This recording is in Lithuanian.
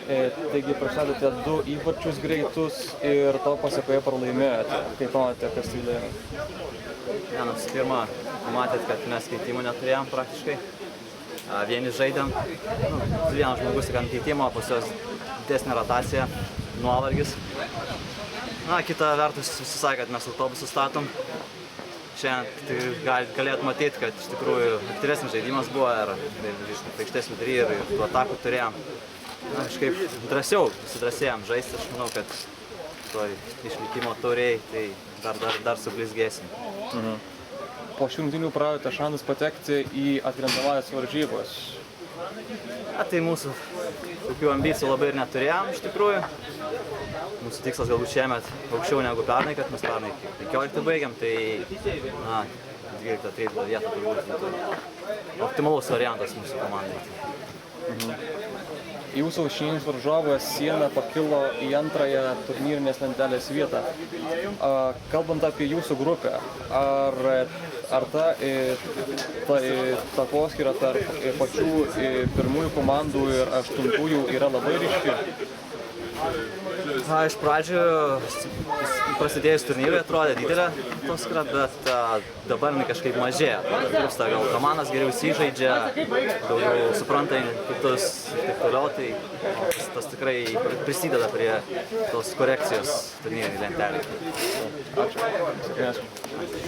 Taigi prašadėte 2 įvarčius greitus ir to pasekoje pralaimėjote. Kaip manote, kas tai lėmė? Visų pirma, matėt, kad mes keitimų neturėjom praktiškai. Vieni žaidėm, vienas žmogus tik ant keitimo, pas juos didesnė rotacija, nuovargis. Kita vertus, visi sakė, kad mes autobusų statom. Šiandien tai galėt matyti, kad iš tikrųjų aktyvesnis žaidimas buvo ir aikštės vidury ir tų atakų turėjom. Kažkaip drąsiau žaisti, aš manau, kad to išlikimo tauriai tai dar sublizgėsim. Po šių rungtynių praradėte šansus patekti į atkrintamąsias varžybas. Tai mūsų tokių ambicijų labai ir neturėjom iš tikrųjų. Mūsų tikslas galbūt šiemet aukščiau negu pernai, kad mes pernai 15 baigiam, tai 12-13 vietą turbūt būtų optimalus variantas mūsų komandai. Jūsų šiandienis varžovas Siena pakilo į antrąją turnyrinės lentelės vietą. Kalbant apie jūsų grupę, ar ta takoskyra tarp pačių pirmųjų komandų ir aštuntųjų yra labai ryški? Iš pradžių prasidėjus turnyrui atrodė didelė takoskyra, bet dabar jinai kažkaip mažėja. Trūksta, gal komandas geriau įsižaidžia, daugiau supranta kitus ir taip toliau, tai tas tikrai prisideda prie tos korekcijos turnyrinėj lentelėj. Ačiū.